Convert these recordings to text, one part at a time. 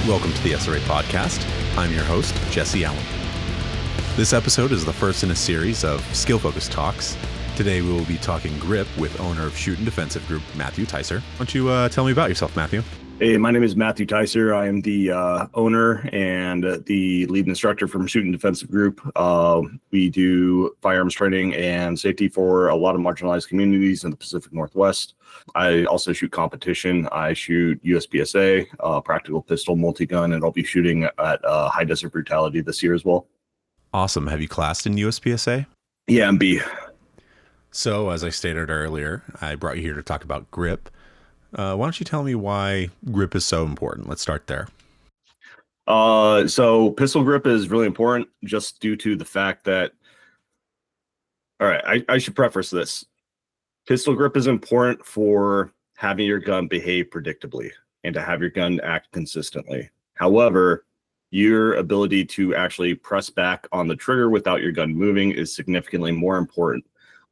Welcome to the SRA Podcast. I'm your host, Jessie Allen. This episode is the first in a series of skill-focused talks. Today we will be talking grip with owner of Shuten Defensive Group, Matthew Tycer. Why don't you tell me about yourself, Matthew? Hey, my name is Matthew Tycer. I am the owner and the lead instructor from Shuten Defensive Group. We do firearms training and safety for a lot of marginalized communities in the Pacific Northwest. I also shoot competition. I shoot USPSA, practical pistol, multi-gun, and I'll be shooting at High Desert Brutality this year as well. Awesome. Have you classed in USPSA? Yeah, MB. So, as I stated earlier, I brought you here to talk about grip. Why don't you tell me why grip is so important? Let's start there. So pistol grip is really important just due to the fact that, all right, I should preface this. Pistol grip is important for having your gun behave predictably and to have your gun act consistently. However, your ability to actually press back on the trigger without your gun moving is significantly more important.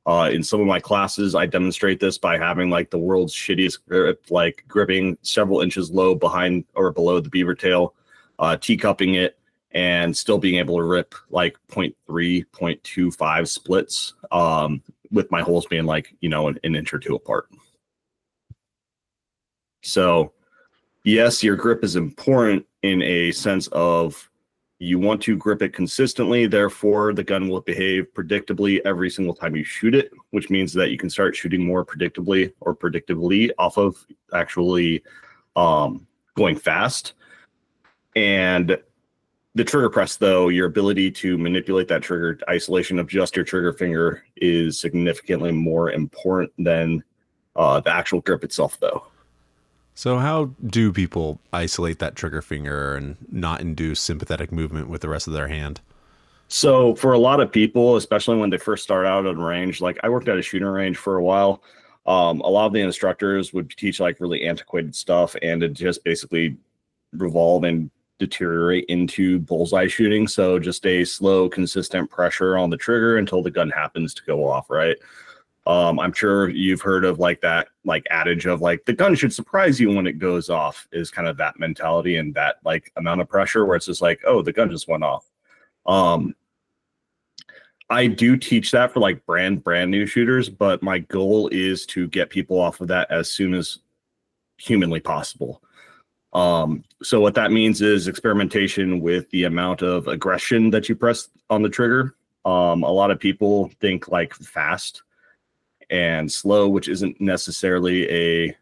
In some of my classes, I demonstrate this by having like the world's shittiest grip, like gripping several inches low behind or below the beaver tail, teacupping it, and still being able to rip like 0.3, 0.25 splits, with my holes being like, an inch or two apart. So yes, your grip is important in a sense of you want to grip it consistently, therefore the gun will behave predictably every single time you shoot it, which means that you can start shooting more predictably off of actually going fast. And the trigger press, though, your ability to manipulate that trigger, isolation of just your trigger finger is significantly more important than the actual grip itself, though. So how do people isolate that trigger finger and not induce sympathetic movement with the rest of their hand? So for a lot of people, especially when they first start out on range, like I worked at a shooting range for a while. A lot of the instructors would teach like really antiquated stuff and it just basically revolve and deteriorate into bullseye shooting. So just a slow, consistent pressure on the trigger until the gun happens to go off, right? I'm sure you've heard of like that like adage of like the gun should surprise you when it goes off is kind of that mentality and that like amount of pressure where it's just like, oh, the gun just went off. I do teach that for like brand new shooters, but my goal is to get people off of that as soon as humanly possible. So what that means is experimentation with the amount of aggression that you press on the trigger. A lot of people think like fast and slow, which isn't necessarily a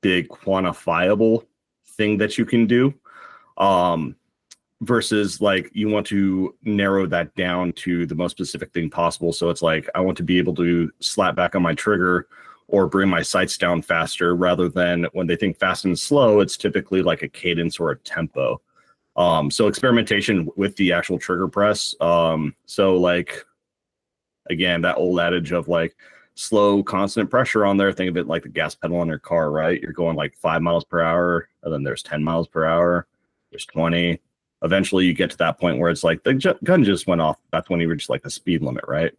big quantifiable thing that you can do, versus like you want to narrow that down to the most specific thing possible. So it's like I want to be able to slap back on my trigger or bring my sights down faster, rather than when they think fast and slow, it's typically like a cadence or a tempo. So experimentation with the actual trigger press. So like, again, that old adage of like slow, constant pressure on there. Think of it like the gas pedal on your car, right? You're going like 5 miles per hour, and then there's 10 miles per hour, there's 20. Eventually you get to that point where it's like the gun just went off. That's when you reach like the speed limit, right?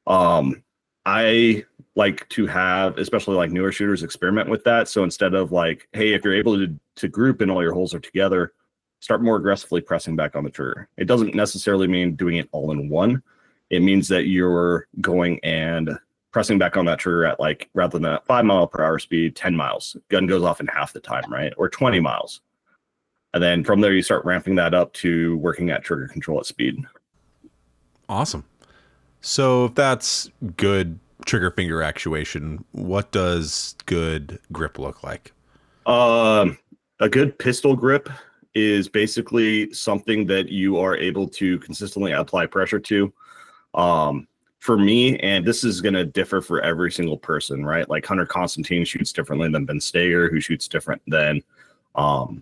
I like to have, especially like newer shooters, experiment with that. So instead of like, hey, if you're able to group and all your holes are together, start more aggressively pressing back on the trigger. It doesn't necessarily mean doing it all in one. It means that you're going and pressing back on that trigger at like, rather than at 5 mile per hour speed, 10 miles. Gun goes off in half the time, right? Or 20 miles. And then from there, you start ramping that up to working at trigger control at speed. Awesome. So if that's good trigger finger actuation, what does good grip look like? A good pistol grip is basically something that you are able to consistently apply pressure to. For me, and this is going to differ for every single person, right? Like Hunter Constantine shoots differently than Ben Steger, who shoots different than like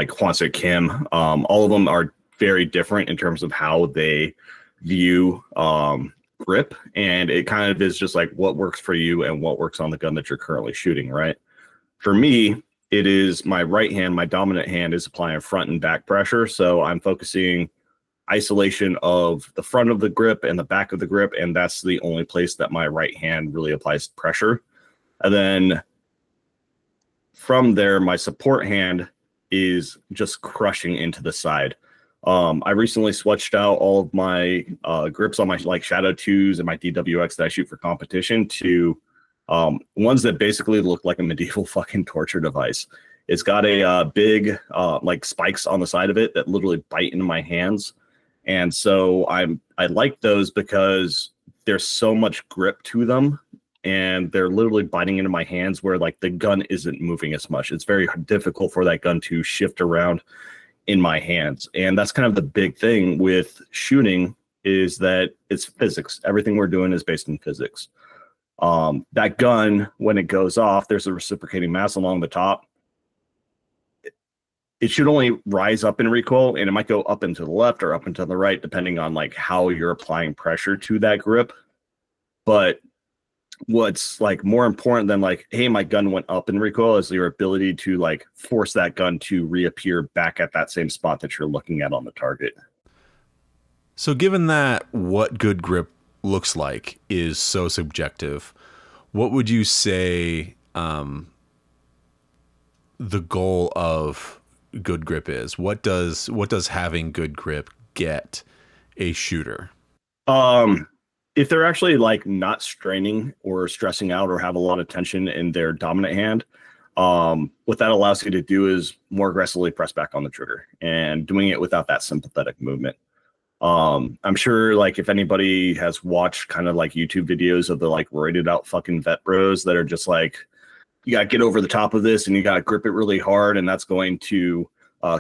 Hwansik Kim. All of them are very different in terms of how they view grip, and it kind of is just like what works for you and what works on the gun that you're currently shooting, right? For me, it is my right hand, my dominant hand is applying front and back pressure, so I'm focusing isolation of the front of the grip and the back of the grip, and that's the only place that my right hand really applies pressure. And then from there, my support hand is just crushing into the side. I recently switched out all of my grips on my like Shadow 2s and my DWX that I shoot for competition to ones that basically look like a medieval fucking torture device. It's got a big like spikes on the side of it that literally bite into my hands. And so I like those because there's so much grip to them, and they're literally biting into my hands where like the gun isn't moving as much. It's very difficult for that gun to shift around in my hands. And that's kind of the big thing with shooting, is that it's physics. Everything we're doing is based in physics. That gun, when it goes off, there's a reciprocating mass along the top. It should only rise up in recoil, and it might go up and to the left or up and to the right, depending on like how you're applying pressure to that grip. But what's like more important than like, hey, my gun went up in recoil, is your ability to like force that gun to reappear back at that same spot that you're looking at on the target. So given that what good grip looks like is so subjective, what would you say the goal of good grip is? What does having good grip get a shooter? If they're actually like not straining or stressing out or have a lot of tension in their dominant hand, what that allows you to do is more aggressively press back on the trigger, and doing it without that sympathetic movement. I'm sure like if anybody has watched kind of like YouTube videos of the like roided out fucking vet bros that are just like, you got to get over the top of this and you got to grip it really hard, and that's going to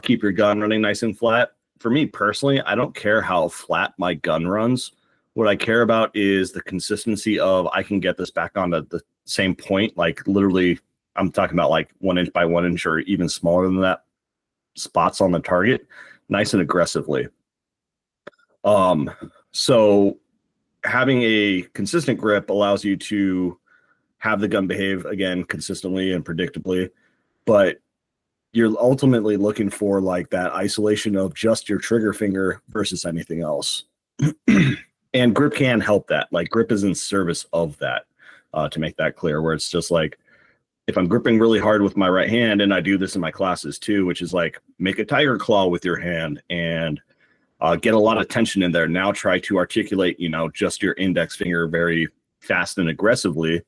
keep your gun running nice and flat. For me personally, I don't care how flat my gun runs. What I care about is the consistency of I can get this back onto the same point. Like literally, I'm talking about like 1 inch by 1 inch or even smaller than that spots on the target, nice and aggressively. So having a consistent grip allows you to have the gun behave again consistently and predictably, but you're ultimately looking for like that isolation of just your trigger finger versus anything else. And grip can help that. Like grip is in service of that, to make that clear, where it's just like, if I'm gripping really hard with my right hand, and I do this in my classes too, which is like make a tiger claw with your hand and get a lot of tension in there. Now try to articulate, just your index finger very fast and aggressively.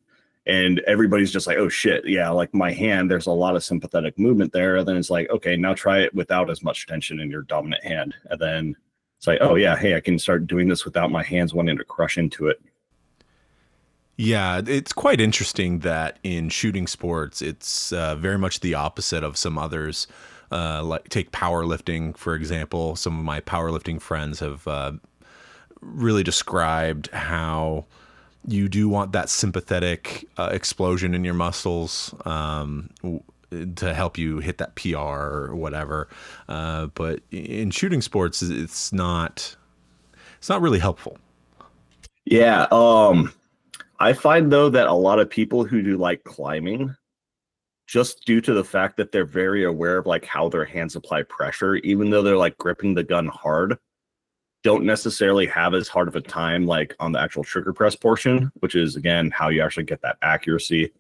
And everybody's just like, oh shit, yeah, like my hand, there's a lot of sympathetic movement there. And then it's like, okay, now try it without as much tension in your dominant hand. And then it's like, oh yeah, hey, I can start doing this without my hands wanting to crush into it. Yeah, it's quite interesting that in shooting sports, it's very much the opposite of some others. Like take powerlifting, for example. Some of my powerlifting friends have really described how you do want that sympathetic explosion in your muscles to help you hit that PR or whatever. But in shooting sports, it's not really helpful. Yeah. I find though that a lot of people who do like climbing, just due to the fact that they're very aware of like how their hands apply pressure, even though they're like gripping the gun hard, don't necessarily have as hard of a time like on the actual trigger press portion, which is again how you actually get that accuracy.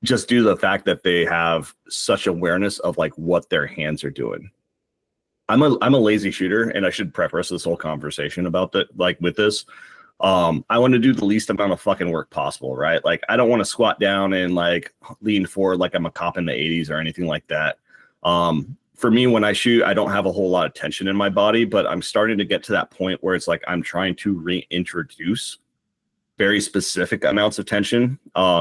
Just due to the fact that they have such awareness of like what their hands are doing. I'm a lazy shooter, and I should preface this whole conversation about that, like with this. I want to do the least amount of fucking work possible, right? Like I don't want to squat down and like lean forward like I'm a cop in the 80s or anything like that. For me, when I shoot, I don't have a whole lot of tension in my body, but I'm starting to get to that point where it's like I'm trying to reintroduce very specific amounts of tension,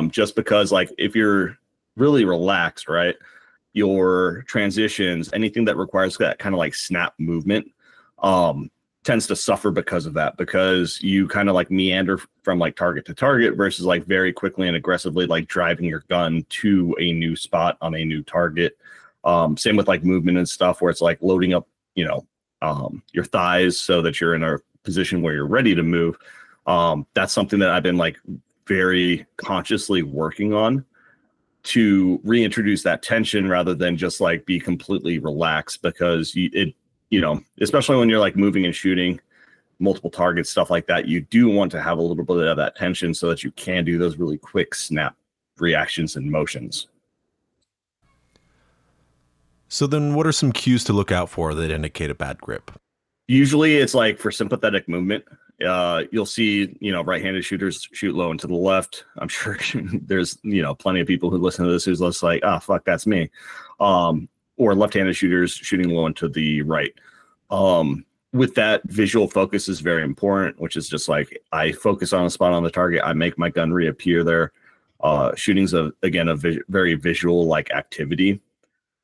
just because like if you're really relaxed, right, your transitions, anything that requires that kind of like snap movement, tends to suffer because of that, because you kind of like meander from like target to target versus like very quickly and aggressively like driving your gun to a new spot on a new target. Same with like movement and stuff, where it's like loading up, your thighs so that you're in a position where you're ready to move. That's something that I've been like very consciously working on to reintroduce that tension rather than just like be completely relaxed, because especially when you're like moving and shooting multiple targets, stuff like that, you do want to have a little bit of that tension so that you can do those really quick snap reactions and motions. So then what are some cues to look out for that indicate a bad grip? Usually it's like for sympathetic movement. You'll see, right-handed shooters shoot low and to the left. I'm sure there's, plenty of people who listen to this who's just like, fuck, that's me. Or left-handed shooters shooting low and to the right. With that, visual focus is very important, which is just like I focus on a spot on the target. I make my gun reappear there. Shooting's a very visual like activity.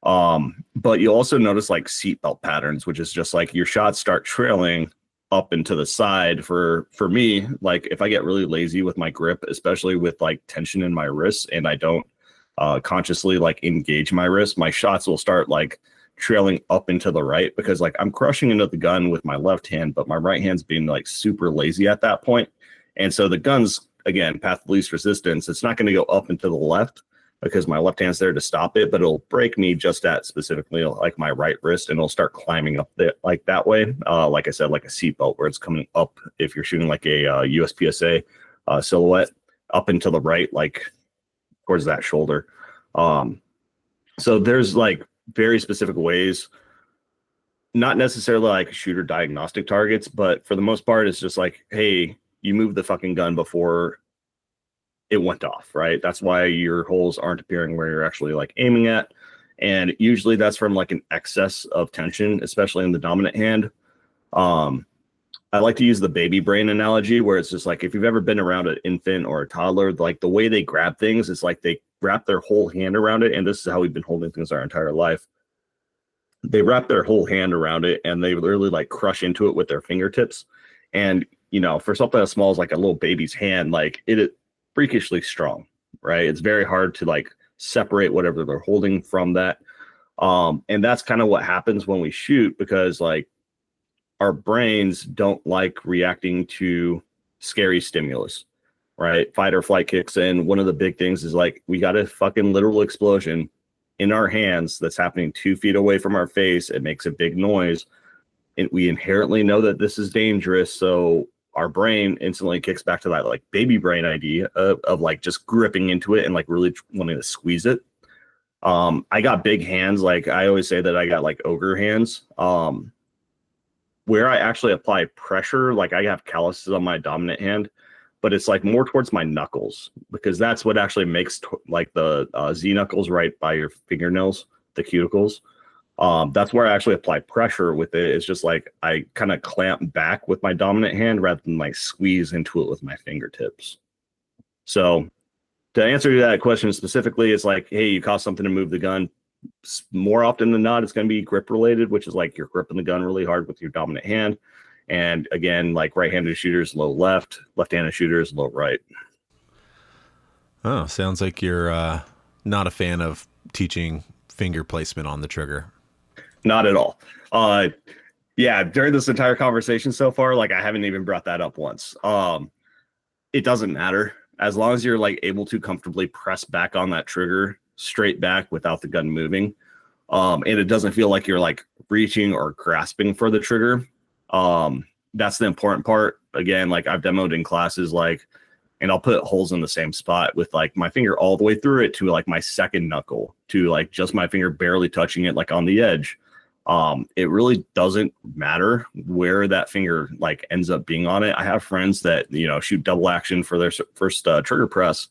But you also notice like seatbelt patterns, which is just like your shots start trailing up and to the side. For me, like if I get really lazy with my grip, especially with like tension in my wrists, and I don't consciously like engage my wrist, my shots will start like trailing up and to the right, because like I'm crushing into the gun with my left hand, but my right hand's being like super lazy at that point. And so the gun's, again, path of least resistance. It's not going to go up and to the left because my left hand's there to stop it, but it'll break me just at specifically like my right wrist, and it'll start climbing up there like that way. Like I said, like a seatbelt where it's coming up if you're shooting like a USPSA silhouette up and to the right, like towards that shoulder. So there's like very specific ways, not necessarily like shooter diagnostic targets, but for the most part, it's just like, hey, you moved the fucking gun before it went off, right? That's why your holes aren't appearing where you're actually like aiming at. And usually that's from like an excess of tension, especially in the dominant hand. I like to use the baby brain analogy, where it's just like, if you've ever been around an infant or a toddler, like the way they grab things, it's like they wrap their whole hand around it. And this is how we've been holding things our entire life. They wrap their whole hand around it and they literally like crush into it with their fingertips. And, for something as small as like a little baby's hand, like it is freakishly strong, right? It's very hard to like separate whatever they're holding from that. And that's kind of what happens when we shoot, because like our brains don't like reacting to scary stimulus, right? Fight or flight kicks in. One of the big things is like, we got a fucking literal explosion in our hands that's happening 2 feet away from our face. It makes a big noise. And we inherently know that this is dangerous. So our brain instantly kicks back to that like baby brain idea of like just gripping into it and like really wanting to squeeze it. I got big hands. Like I always say that I got like ogre hands. Where I actually apply pressure, like I have calluses on my dominant hand, but it's like more towards my knuckles, because that's what actually makes like the Z knuckles right by your fingernails, the cuticles. That's where I actually apply pressure with it. It's just like I kind of clamp back with my dominant hand rather than like squeeze into it with my fingertips. So to answer that question specifically, it's like, hey, you cause something to move the gun. More often than not, it's going to be grip related, which is like you're gripping the gun really hard with your dominant hand. And again, like right-handed shooters, low left, left-handed shooters, low right. Oh, sounds like you're not a fan of teaching finger placement on the trigger. Not at all. Yeah, during this entire conversation so far, like I haven't even brought that up once. It doesn't matter. As long as you're like able to comfortably press back on that trigger straight back without the gun moving. And it doesn't feel like you're like reaching or grasping for the trigger. That's the important part. Again, like I've demoed in classes, like, and I'll put holes in the same spot with like my finger all the way through it to like my second knuckle, to like just my finger barely touching it, like on the edge. It really doesn't matter where that finger like ends up being on it. I have friends that, shoot double action for their first trigger press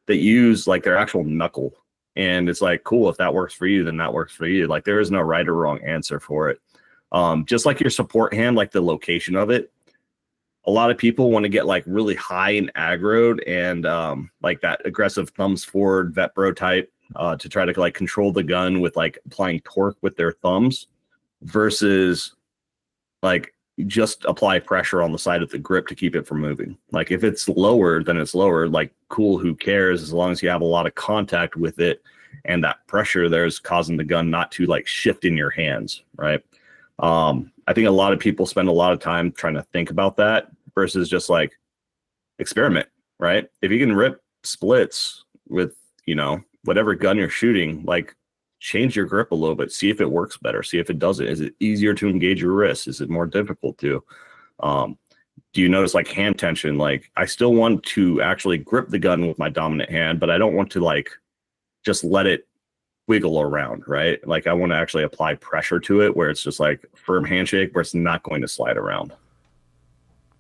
that use like their actual knuckle. And it's like, cool, if that works for you, then that works for you. Like there is no right or wrong answer for it. Just like your support hand, like the location of it. A lot of people want to get like really high and aggroed and like that aggressive thumbs forward vet bro type to try to like control the gun with like applying torque with their thumbs versus like just apply pressure on the side of the grip to keep it from moving. Like if it's lower, then it's lower. Like cool, who cares? As long as you have a lot of contact with it and that pressure there's causing the gun not to like shift in your hands, right? I think a lot of people spend a lot of time trying to think about that versus just like experiment, right? If you can rip splits with, whatever gun you're shooting, like change your grip a little bit, see if it works better, see if it doesn't. Is it easier to engage your wrist? Is it more difficult to? Do you notice like hand tension? Like I still want to actually grip the gun with my dominant hand, but I don't want to like just let it wiggle around, right? Like I want to actually apply pressure to it where it's just like firm handshake where it's not going to slide around.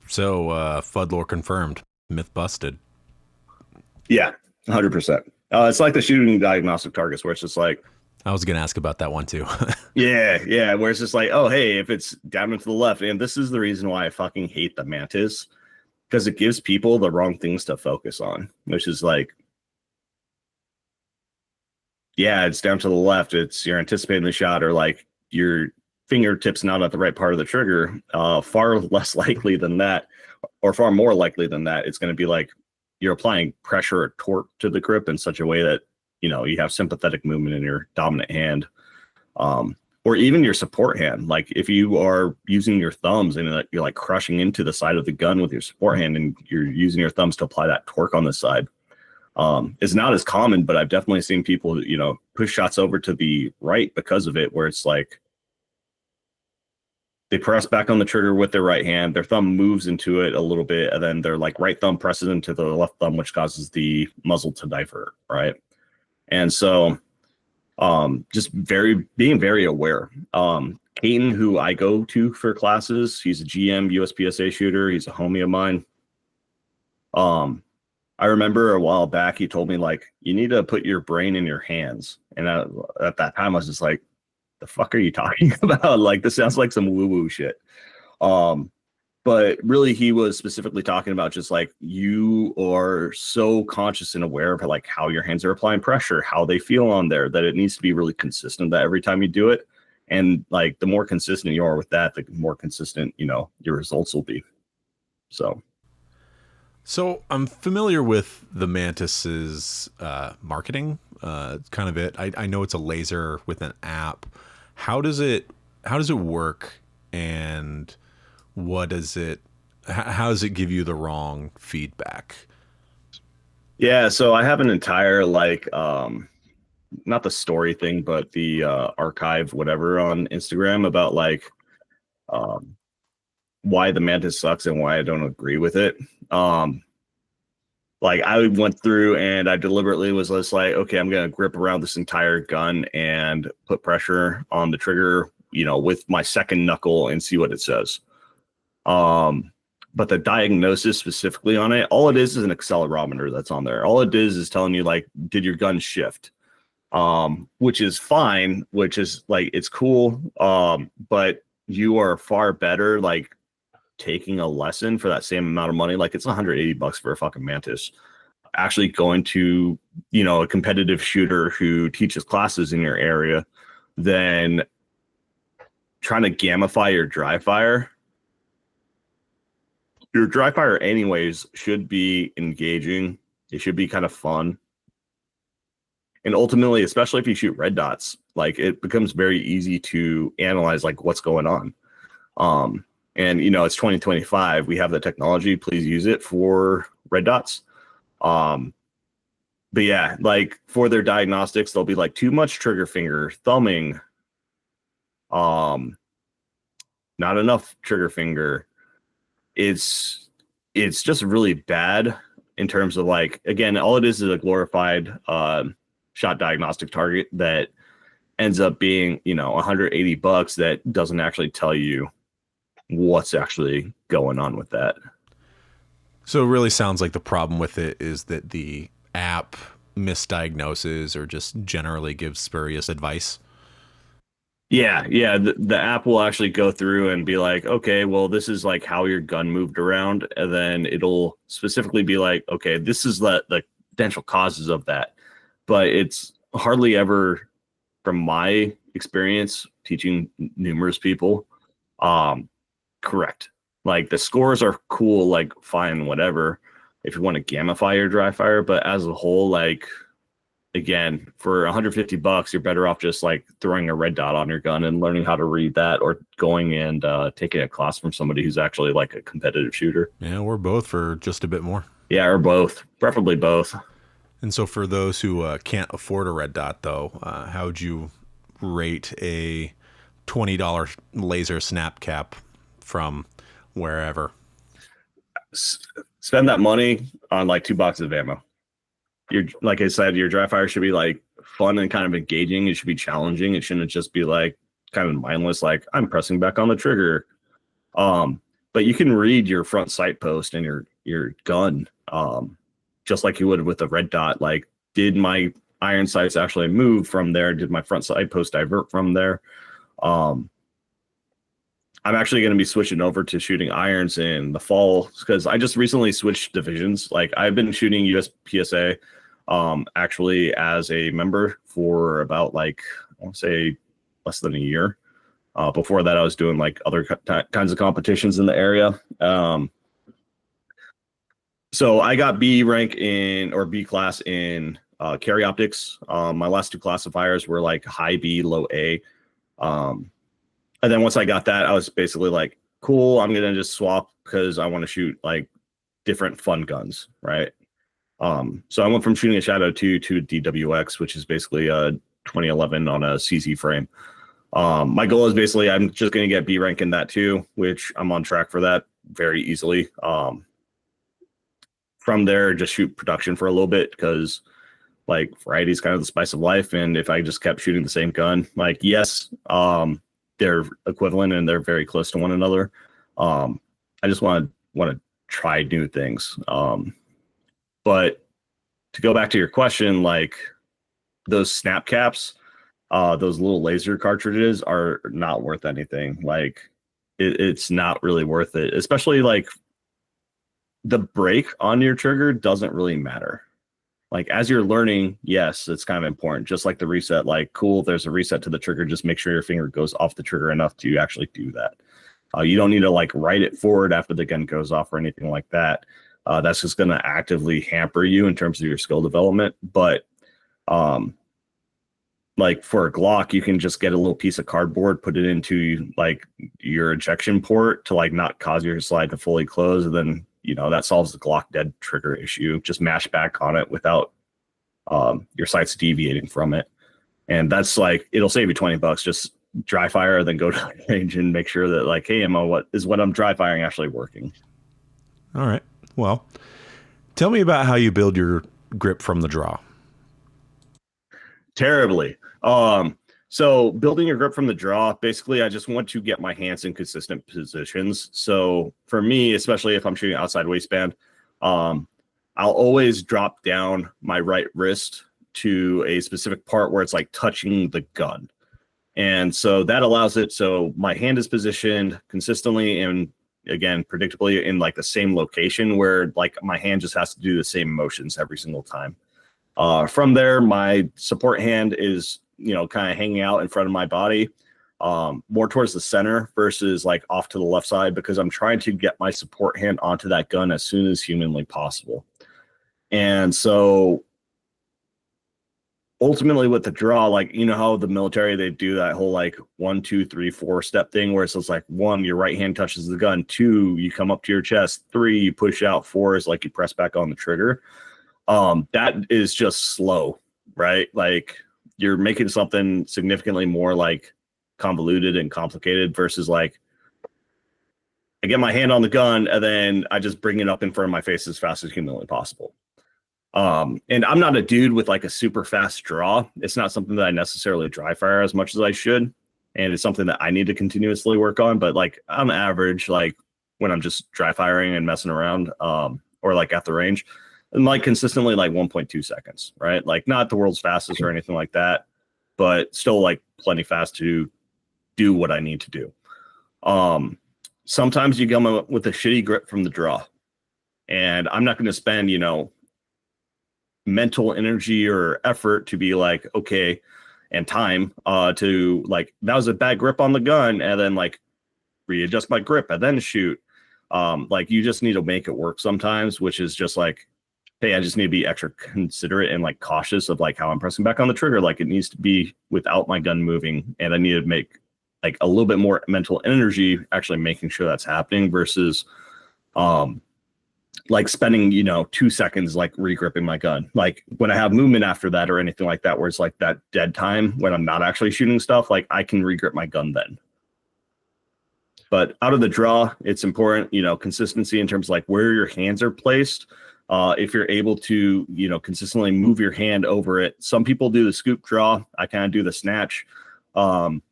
So FUD lore confirmed, myth busted. Yeah, 100%. It's like the shooting diagnostic targets where it's just like, I was going to ask about that one too. yeah, where it's just like, oh, hey, if it's down and to the left, and this is the reason why I fucking hate the Mantis, because it gives people the wrong things to focus on, which is like, yeah, it's down to the left. It's you're anticipating the shot, or like your fingertips not at the right part of the trigger. Far less likely than that, or far more likely than that, it's going to be like you're applying pressure or torque to the grip in such a way that you have sympathetic movement in your dominant hand, or even your support hand. Like if you are using your thumbs and you're like crushing into the side of the gun with your support hand, and you're using your thumbs to apply that torque on the side. It's not as common, but I've definitely seen people, push shots over to the right because of it, where it's like they press back on the trigger with their right hand, their thumb moves into it a little bit, and then their like right thumb presses into the left thumb, which causes the muzzle to divert, right? And so just being very aware. Caden, who I go to for classes, he's a GM USPSA shooter. He's a homie of mine. I remember a while back, he told me, like, you need to put your brain in your hands. And at that time, I was just like, the fuck are you talking about? Like, this sounds like some woo-woo shit. But really, he was specifically talking about just like, you are so conscious and aware of like how your hands are applying pressure, how they feel on there, that it needs to be really consistent that every time you do it. And like, the more consistent you are with that, the more consistent, your results will be. So I'm familiar with the Mantis's marketing, kind of it. I know it's a laser with an app. How does it work, and how does it give you the wrong feedback? Yeah, so I have an entire not the story thing, but the archive whatever on Instagram about like why the Mantis sucks and why I don't agree with it. Like I went through and I deliberately was just like, okay, I'm gonna grip around this entire gun and put pressure on the trigger, with my second knuckle and see what it says. But the diagnosis specifically on it, all it is an accelerometer that's on there. All it is telling you like, did your gun shift? Which is fine, which is like, it's cool. But you are far better like taking a lesson for that same amount of money. Like it's $180 for a fucking Mantis. Actually going to, a competitive shooter who teaches classes in your area, then trying to gamify your dry fire. Your dry fire anyways should be engaging. It should be kind of fun. And ultimately, especially if you shoot red dots, like it becomes very easy to analyze like what's going on. And it's 2025. We have the technology. Please use it for red dots. But yeah, like for their diagnostics, they'll be like too much trigger finger thumbing. Not enough trigger finger. It's just really bad in terms of like, again, all it is a glorified shot diagnostic target that ends up being, $180 that doesn't actually tell you what's actually going on with that. So it really sounds like the problem with it is that the app misdiagnoses or just generally gives spurious advice. Yeah. The app will actually go through and be like, okay, well, this is like how your gun moved around. And then it'll specifically be like, okay, this is the potential causes of that. But it's hardly ever, from my experience teaching numerous people, correct. Like the scores are cool, like fine, whatever, if you want to gamify your dry fire. But as a whole, like, again, for $150, you're better off just like throwing a red dot on your gun and learning how to read that, or going and taking a class from somebody who's actually like a competitive shooter. Yeah, we're both for just a bit more. Yeah, or both, preferably both. And so for those who can't afford a red dot, though, how would you rate a $20 laser snap cap from wherever? Spend that money on like 2 boxes of ammo. Like I said, your dry fire should be like fun and kind of engaging. It should be challenging. It shouldn't just be like kind of mindless, like I'm pressing back on the trigger. But you can read your front sight post and your gun, just like you would with a red dot. Like, did my iron sights actually move from there? Did my front sight post divert from there? I'm actually going to be switching over to shooting irons in the fall because I just recently switched divisions. Like, I've been shooting USPSA actually as a member for about, like, I want to say less than a year. Before that, I was doing like other kinds of competitions in the area. So I got B rank or B class in carry optics. My last two classifiers were like high B, low A. And then once I got that, I was basically like, cool, I'm going to just swap because I want to shoot like different fun guns, right? So I went from shooting a Shadow 2 to DWX, which is basically a 2011 on a CZ frame. My goal is basically I'm just going to get B rank in that too, which I'm on track for that very easily. From there, just shoot production for a little bit because like variety is kind of the spice of life. And if I just kept shooting the same gun, like, yes, they're equivalent and they're very close to one another. I just want to try new things. But to go back to your question, like those snap caps, those little laser cartridges are not worth anything. Like it's not really worth it, especially like the break on your trigger doesn't really matter. Like as you're learning, yes, it's kind of important. Just like the reset, like cool, there's a reset to the trigger. Just make sure your finger goes off the trigger enough to actually do that. You don't need to like write it forward after the gun goes off or anything like that. That's just going to actively hamper you in terms of your skill development. But like for a Glock, you can just get a little piece of cardboard, put it into like your ejection port to like not cause your slide to fully close. And then, you know, that solves the Glock dead trigger issue. Just mash back on it without your sights deviating from it. And that's like, it'll save you $20. Just dry fire, then go to the range and make sure that like, hey, what I'm dry firing actually working. All right. Well, tell me about how you build your grip from the draw. Terribly. So building your grip from the draw, basically, I just want to get my hands in consistent positions. So for me, especially if I'm shooting outside waistband, I'll always drop down my right wrist to a specific part where it's like touching the gun. And so that allows it. So my hand is positioned consistently and again, predictably in like the same location where like my hand just has to do the same motions every single time. From there, my support hand is, you know, kind of hanging out in front of my body, more towards the center versus like off to the left side, because I'm trying to get my support hand onto that gun as soon as humanly possible. And so ultimately with the draw, like, you know how the military, they do that whole like 1, 2, 3, 4 step thing where it's just like 1, your right hand touches the gun, 2, you come up to your chest, 3, you push out, 4 is like you press back on the trigger. That is just slow, right? Like you're making something significantly more like convoluted and complicated versus like I get my hand on the gun and then I just bring it up in front of my face as fast as humanly possible. And I'm not a dude with like a super fast draw. It's not something that I necessarily dry fire as much as I should. And it's something that I need to continuously work on. But like on average, like when I'm just dry firing and messing around, or like at the range, and like consistently like 1.2 seconds, right? Like not the world's fastest or anything like that, but still like plenty fast to do what I need to do. Sometimes you come up with a shitty grip from the draw, and I'm not going to spend, you know, mental energy or effort to be like, okay, and time to like, that was a bad grip on the gun, and then like readjust my grip and then shoot. Like you just need to make it work sometimes, which is just like, hey, I just need to be extra considerate and like cautious of like how I'm pressing back on the trigger. Like it needs to be without my gun moving, and I need to make like a little bit more mental energy actually making sure that's happening versus like spending, you know, 2 seconds like regripping my gun. Like when I have movement after that or anything like that, where it's like that dead time when I'm not actually shooting stuff, like I can regrip my gun then. But out of the draw, it's important, you know, consistency in terms of like where your hands are placed. If you're able to, consistently move your hand over it. Some people do the scoop draw. I kind of do the snatch. I'm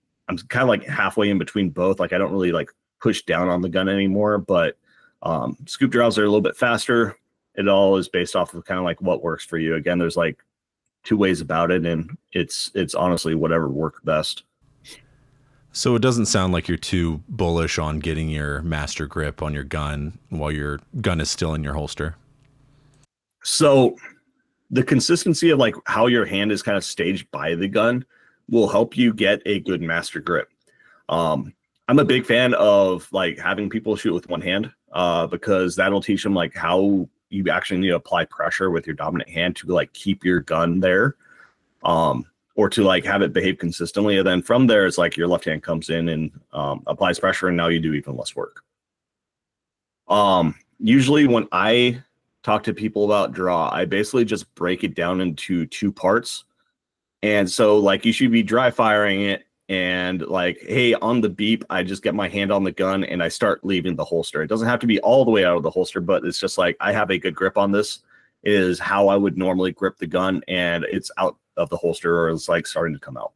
kind of like halfway in between both. Like I don't really like push down on the gun anymore, but scoop draws are a little bit faster. It all is based off of kind of like what works for you. Again, there's like two ways about it, and it's honestly whatever works best. So it doesn't sound like you're too bullish on getting your master grip on your gun while your gun is still in your holster. So the consistency of like how your hand is kind of staged by the gun will help you get a good master grip. I'm a big fan of like having people shoot with one hand because that'll teach them like how you actually need to apply pressure with your dominant hand to like keep your gun there, or to like have it behave consistently. And then from there, it's like your left hand comes in and applies pressure, and now you do even less work. Usually when I talk to people about draw, I basically just break it down into two parts. And so like you should be dry firing it, and like, hey, on the beep, I just get my hand on the gun and I start leaving the holster. It doesn't have to be all the way out of the holster, but it's just like, I have a good grip on this, is how I would normally grip the gun, and it's out of the holster, or it's like starting to come out.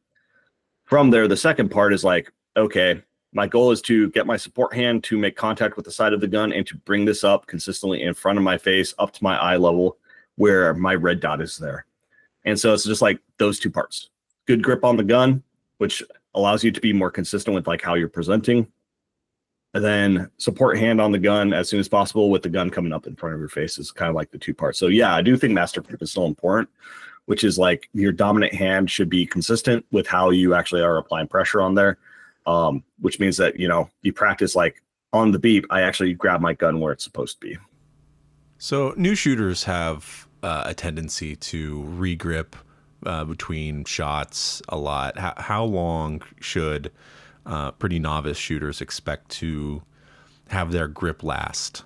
From there, the second part is like, okay, my goal is to get my support hand to make contact with the side of the gun and to bring this up consistently in front of my face up to my eye level where my red dot is there. And so it's just like those two parts. Good grip on the gun, which allows you to be more consistent with like how you're presenting. And then support hand on the gun as soon as possible with the gun coming up in front of your face is kind of like the two parts. So yeah, I do think master grip is still important, which is like your dominant hand should be consistent with how you actually are applying pressure on there. Which means that, you practice like on the beep, I actually grab my gun where it's supposed to be. So new shooters have a tendency to regrip between shots a lot. How long should pretty novice shooters expect to have their grip last?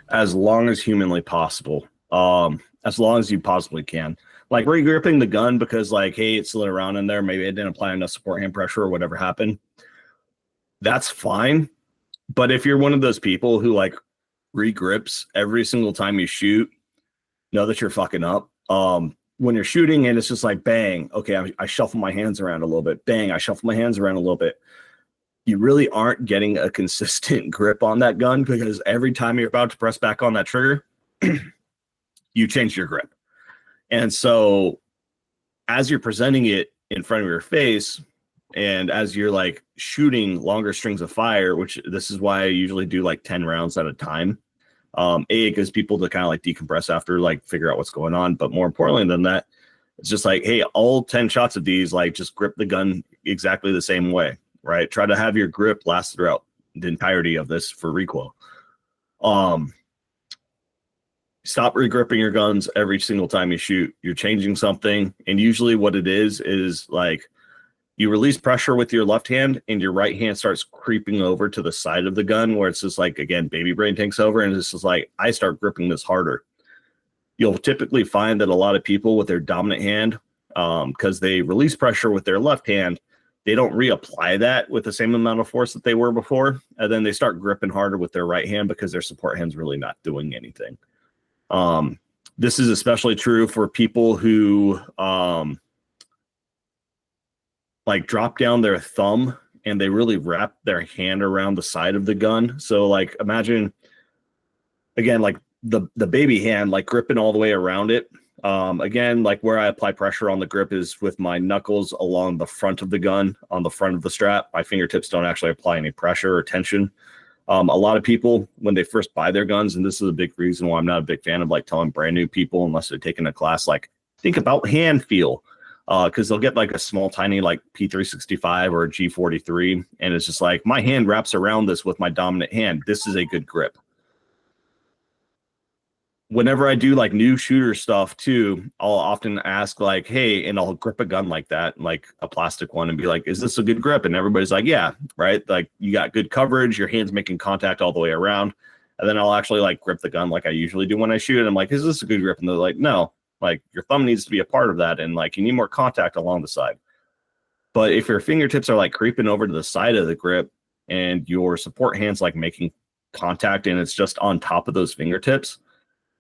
As long as humanly possible. As long as you possibly can. Like re-gripping the gun because like, hey, it slid around in there, maybe it didn't apply enough support hand pressure or whatever happened, that's fine. But if you're one of those people who like re-grips every single time you shoot, know that you're fucking up. When you're shooting and it's just like, bang, okay, I shuffle my hands around a little bit, bang, I shuffle my hands around a little bit, you really aren't getting a consistent grip on that gun, because every time you're about to press back on that trigger, you change your grip. And so as you're presenting it in front of your face, and as you're like shooting longer strings of fire, which this is why I usually do like 10 rounds at a time. It gives people to kind of like decompress after, like figure out what's going on. But more importantly than that, it's just like, hey, all 10 shots of these, like just grip the gun exactly the same way, right? Try to have your grip last throughout the entirety of this for recoil. Stop re-gripping your guns every single time you shoot. You're changing something. And usually what it is like you release pressure with your left hand and your right hand starts creeping over to the side of the gun, where it's just like, again, baby brain takes over, and it's just like, I start gripping this harder. You'll typically find that a lot of people with their dominant hand, because they release pressure with their left hand, they don't reapply that with the same amount of force that they were before. And then they start gripping harder with their right hand because their support hand's really not doing anything. This is especially true for people who like drop down their thumb and they really wrap their hand around the side of the gun. So like imagine again, like the baby hand, like gripping all the way around it. Again, like where I apply pressure on the grip is with my knuckles along the front of the gun, on the front of the strap. My fingertips don't actually apply any pressure or tension. A lot of people, when they first buy their guns, and this is a big reason why I'm not a big fan of like telling brand new people, unless they're taking a class, like think about hand feel, because they'll get like a small, tiny like P365 or a G43, and it's just like, my hand wraps around this with my dominant hand. This is a good grip. Whenever I do like new shooter stuff too, I'll often ask like, hey, and I'll grip a gun like that, like a plastic one, and be like, is this a good grip? And everybody's like, yeah, right. Like you got good coverage, your hand's making contact all the way around. And then I'll actually like grip the gun like I usually do when I shoot. And I'm like, is this a good grip? And they're like, no, like your thumb needs to be a part of that. And like, you need more contact along the side. But if your fingertips are like creeping over to the side of the grip and your support hand's like making contact and it's just on top of those fingertips,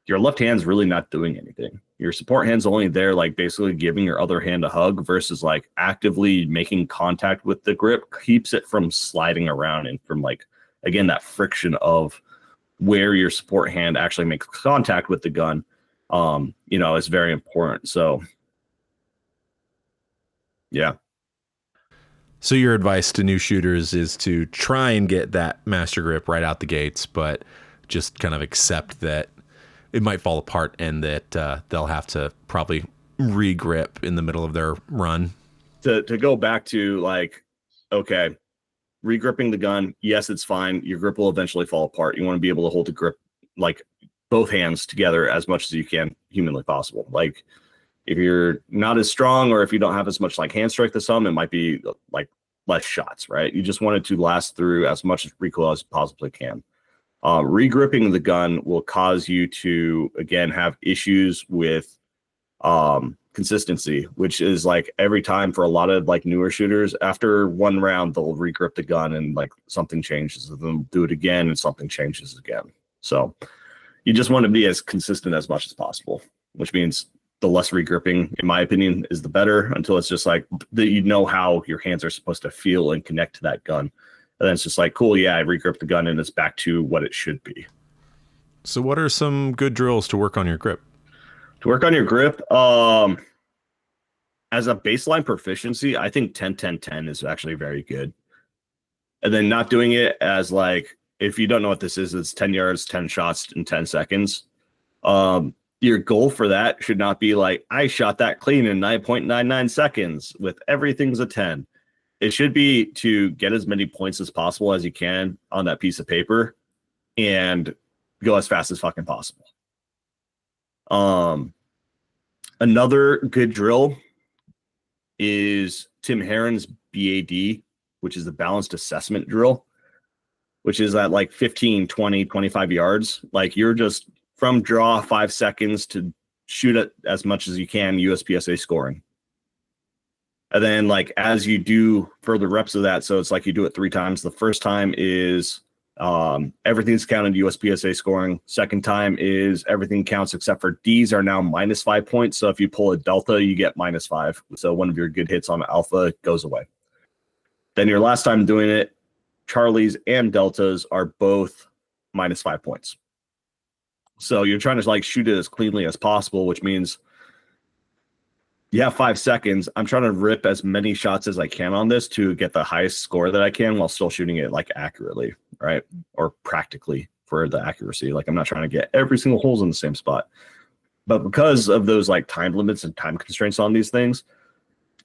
your left hand's really not doing anything. Your support hand's only there, like basically giving your other hand a hug versus like actively making contact with the grip keeps it from sliding around and from like, again, that friction of where your support hand actually makes contact with the gun, is very important. So, yeah. So your advice to new shooters is to try and get that master grip right out the gates, but just kind of accept that it might fall apart and that they'll have to probably re-grip in the middle of their run. To go back to like, okay, re-gripping the gun, yes, it's fine. Your grip will eventually fall apart. You want to be able to hold the grip like both hands together as much as you can humanly possible. Like if you're not as strong or if you don't have as much like hand strength as some, it might be like less shots, right? You just want it to last through as much recoil as you possibly can. Regripping the gun will cause you to, again, have issues with consistency, which is like every time for a lot of like newer shooters, after one round, they'll regrip the gun and like something changes. And then do it again and something changes again. So you just want to be as consistent as much as possible, which means the less regripping, in my opinion, is the better until it's just like that you know how your hands are supposed to feel and connect to that gun. And then it's just like, cool, yeah, I regrip the gun and it's back to what it should be. So what are some good drills to work on your grip? To work on your grip, as a baseline proficiency, I think 10-10-10 is actually very good. And then not doing it as like, if you don't know what this is, it's 10 yards, 10 shots in 10 seconds. Your goal for that should not be like, I shot that clean in 9.99 seconds with everything's a 10. It should be to get as many points as possible as you can on that piece of paper and go as fast as fucking possible. Another good drill is Tim Herron's BAD, which is the balanced assessment drill, which is at like 15, 20, 25 yards. Like you're just from draw 5 seconds to shoot it as much as you can, USPSA scoring. And then like as you do further reps of that, so it's like you do it 3 times. The first time is everything's counted USPSA scoring. Second time is everything counts except for D's are now -5 points. So if you pull a delta, you get -5. So one of your good hits on alpha goes away. Then your last time doing it, Charlies and deltas are both -5 points. So you're trying to like shoot it as cleanly as possible, which means you have 5 seconds. I'm trying to rip as many shots as I can on this to get the highest score that I can while still shooting it like accurately, right? Or practically for the accuracy. Like I'm not trying to get every single holes in the same spot. But because of those like time limits and time constraints on these things,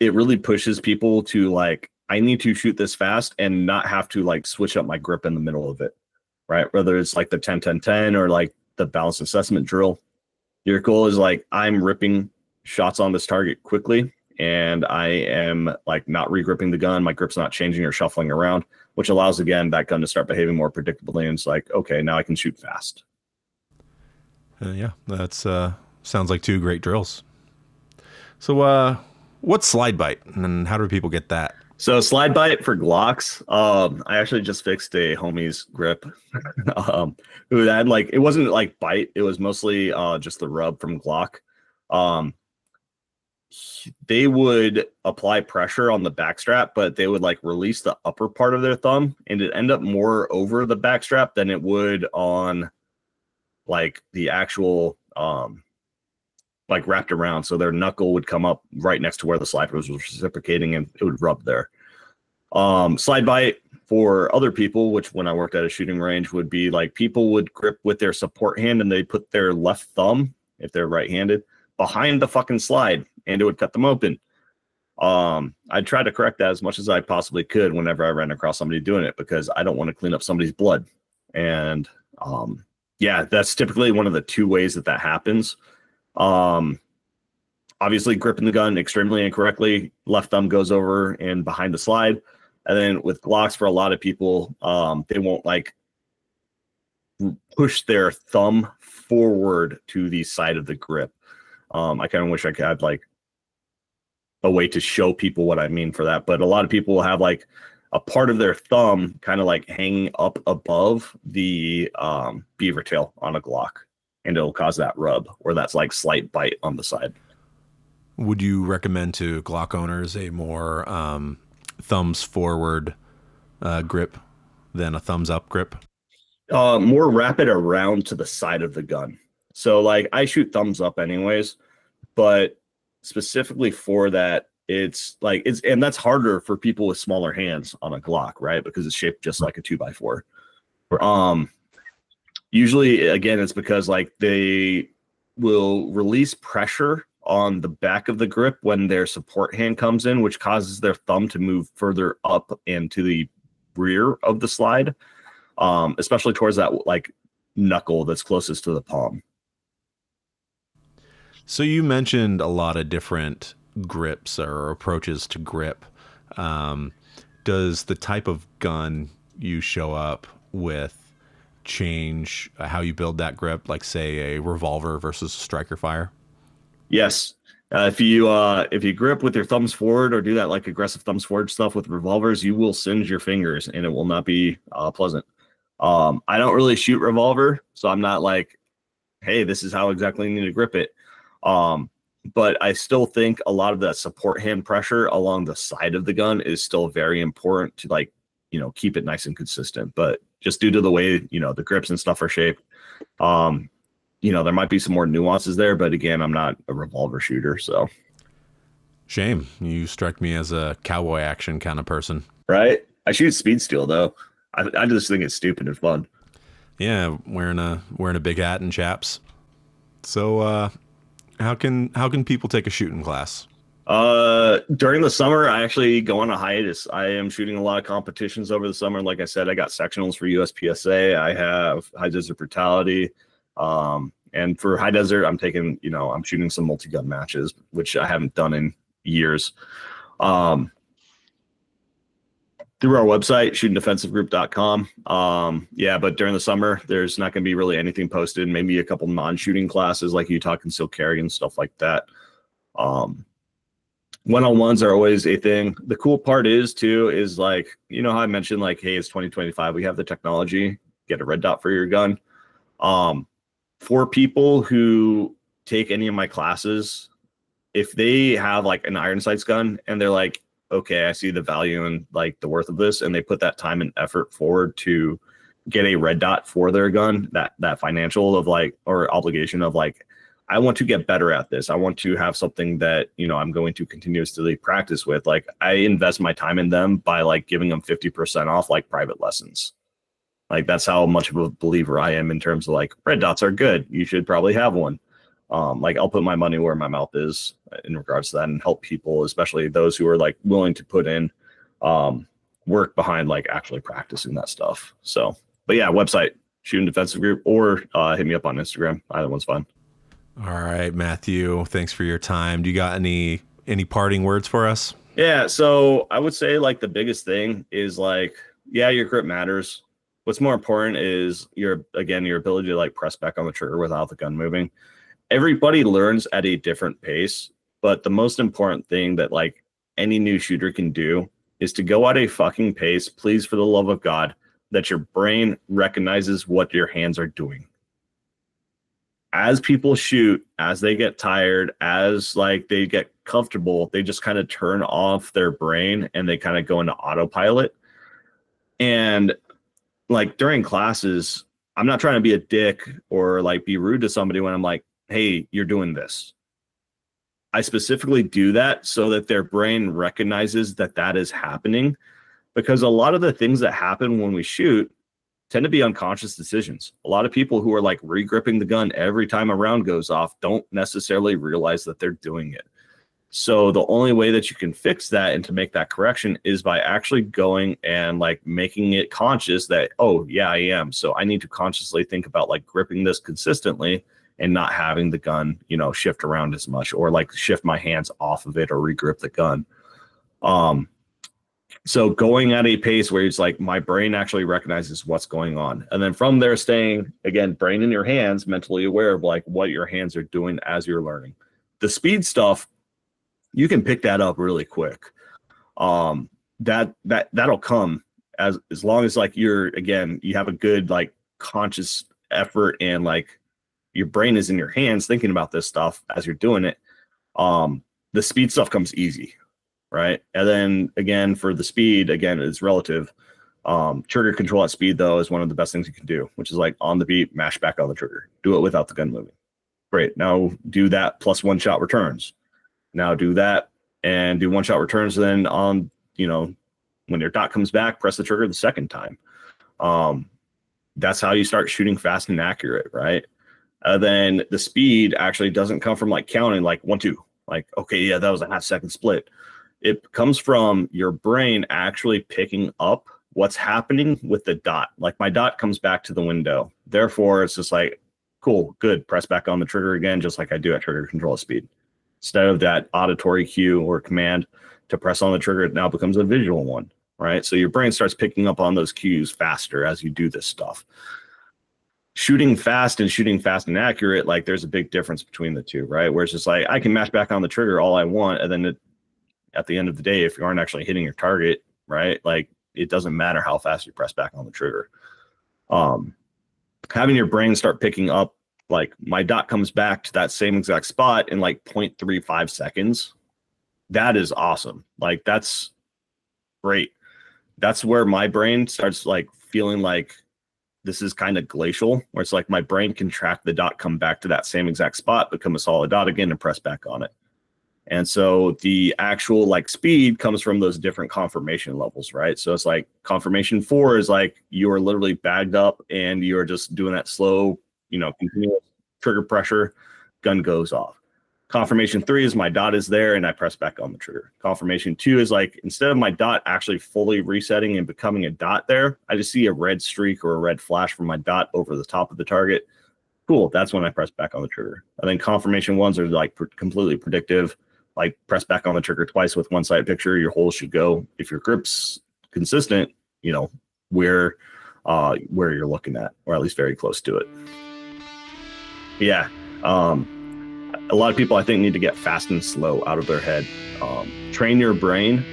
it really pushes people to like, I need to shoot this fast and not have to like switch up my grip in the middle of it, right? Whether it's like the 10-10-10 or like the balanced assessment drill. Your goal is like, I'm ripping shots on this target quickly and I am like not regripping the gun. My grip's not changing or shuffling around, which allows again that gun to start behaving more predictably. And it's like, okay, now I can shoot fast. Yeah, that's sounds like 2 great drills. So what's slide bite and how do people get that? So slide bite for Glocks. I actually just fixed a homie's grip who had like, it wasn't like bite. It was mostly just the rub from Glock. They would apply pressure on the back strap, but they would like release the upper part of their thumb and it end up more over the back strap than it would on like the actual like wrapped around. So their knuckle would come up right next to where the slide was reciprocating and it would rub there. Slide bite for other people, which when I worked at a shooting range would be like people would grip with their support hand and they put their left thumb, if they're right-handed, behind the fucking slide and it would cut them open. I tried to correct that as much as I possibly could whenever I ran across somebody doing it because I don't want to clean up somebody's blood. And yeah, that's typically one of the 2 ways that happens. Obviously gripping the gun extremely incorrectly, left thumb goes over and behind the slide. And then with Glocks, for a lot of people, they won't like push their thumb forward to the side of the grip. I kind of wish I had like a way to show people what I mean for that. But a lot of people will have like a part of their thumb kind of like hanging up above the beaver tail on a Glock. and it'll cause that rub or that's like slight bite on the side. Would you recommend to Glock owners a more thumbs forward grip than a thumbs up grip? More rapid around to the side of the gun. So like I shoot thumbs up anyways, but specifically for that, and that's harder for people with smaller hands on a Glock, right? Because it's shaped just like a 2x4. Usually, again, it's because like they will release pressure on the back of the grip when their support hand comes in, which causes their thumb to move further up and to the rear of the slide, especially towards that like knuckle that's closest to the palm. So you mentioned a lot of different grips or approaches to grip. Does the type of gun you show up with change how you build that grip, like say a revolver versus a striker fire? Yes. If you grip with your thumbs forward or do that like aggressive thumbs forward stuff with revolvers, you will singe your fingers and it will not be pleasant. I don't really shoot revolver, so I'm not like, hey, this is how exactly you need to grip it. But I still think a lot of that support hand pressure along the side of the gun is still very important to like, keep it nice and consistent. But just due to the way, the grips and stuff are shaped, there might be some more nuances there. But again, I'm not a revolver shooter, so. Shame. You strike me as a cowboy action kind of person. Right? I shoot speed steel though. I just think it's stupid and fun. Yeah, wearing a big hat and chaps. So how can people take a shooting class? During the summer, I actually go on a hiatus. I am shooting a lot of competitions over the summer. Like I said, I got sectionals for USPSA. I have High Desert Brutality. And for High Desert, I'm shooting some multi-gun matches, which I haven't done in years. Through our website, shutendefensivegroup.com. But during the summer, there's not going to be really anything posted. Maybe a couple non-shooting classes like Utah Concealed Carry and stuff like that. One-on-ones are always a thing. The cool part is like, how I mentioned, like, hey, it's 2025. We have the technology. Get a red dot for your gun. For people who take any of my classes, if they have like an iron sights gun and they're like, okay, I see the value and like the worth of this, and they put that time and effort forward to get a red dot for their gun, that financial of like, or obligation of like, I want to get better at this. I want to have something that, I'm going to continuously practice with. Like I invest my time in them by like giving them 50% off like private lessons. Like that's how much of a believer I am in terms of like red dots are good. You should probably have one. Like I'll put my money where my mouth is in regards to that and help people, especially those who are like willing to put in work behind like actually practicing that stuff. So, but yeah, website, Shooting Defensive Group, or hit me up on Instagram. Either one's fine. All right, Matthew, thanks for your time. Do you got any parting words for us? Yeah, so I would say like the biggest thing is like, yeah, your grip matters. What's more important is your ability to like press back on the trigger without the gun moving. Everybody learns at a different pace, but the most important thing that like any new shooter can do is to go at a fucking pace, please, for the love of God, that your brain recognizes what your hands are doing. As people shoot, as they get tired, as like they get comfortable, they just kind of turn off their brain and they kind of go into autopilot. And like during classes, I'm not trying to be a dick or like be rude to somebody when I'm like, hey, you're doing this. I specifically do that so that their brain recognizes that that is happening, because a lot of the things that happen when we shoot tend to be unconscious decisions. A lot of people who are like re-gripping the gun every time a round goes off don't necessarily realize that they're doing it. So the only way that you can fix that and to make that correction is by actually going and like making it conscious that, oh yeah, I am. So I need to consciously think about like gripping this consistently and not having the gun, shift around as much, or like shift my hands off of it or re-grip the gun. So going at a pace where it's like my brain actually recognizes what's going on. And then from there, staying, again, brain in your hands, mentally aware of like what your hands are doing as you're learning. The speed stuff, you can pick that up really quick. That'll come as long as like you have a good like conscious effort and like your brain is in your hands thinking about this stuff as you're doing it, the speed stuff comes easy, right? And then again, for the speed, again, it's relative. Trigger control at speed, though, is one of the best things you can do, which is like on the beat, mash back on the trigger. Do it without the gun moving. Great. Now do that plus one shot returns. Now do that and do one shot returns. Then on, when your dot comes back, press the trigger the second time. That's how you start shooting fast and accurate, right? Then the speed actually doesn't come from like counting like 1, 2, like, okay, yeah, that was a half-second split. It comes from your brain actually picking up what's happening with the dot. Like my dot comes back to the window. Therefore, it's just like, cool, good, press back on the trigger again, just like I do at trigger control at speed. Instead of that auditory cue or command to press on the trigger, it now becomes a visual one, right? So your brain starts picking up on those cues faster as you do this stuff. Shooting fast and accurate, like there's a big difference between the two, right? Where it's just like, I can mash back on the trigger all I want. And then at the end of the day, if you aren't actually hitting your target, right? Like it doesn't matter how fast you press back on the trigger. Having your brain start picking up, like my dot comes back to that same exact spot in like 0.35 seconds. That is awesome. Like that's great. That's where my brain starts like feeling like this is kind of glacial, where it's like my brain can track the dot, come back to that same exact spot, become a solid dot again and press back on it. And so the actual like speed comes from those different confirmation levels, right? So it's like confirmation 4 is like you are literally bagged up and you're just doing that slow, continuous trigger pressure, gun goes off. Confirmation 3 is my dot is there and I press back on the trigger. Confirmation 2 is like, instead of my dot actually fully resetting and becoming a dot there, I just see a red streak or a red flash from my dot over the top of the target. Cool, that's when I press back on the trigger. And then confirmation 1s are like completely predictive, like press back on the trigger twice with one sight picture, your hole should go. If your grip's consistent, where you're looking at, or at least very close to it. Yeah. A lot of people, I think, need to get fast and slow out of their head. Train your brain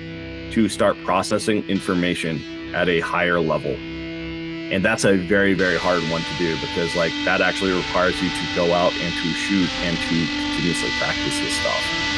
to start processing information at a higher level. And that's a very, very hard one to do, because that actually requires you to go out and to shoot and to continuously practice this stuff.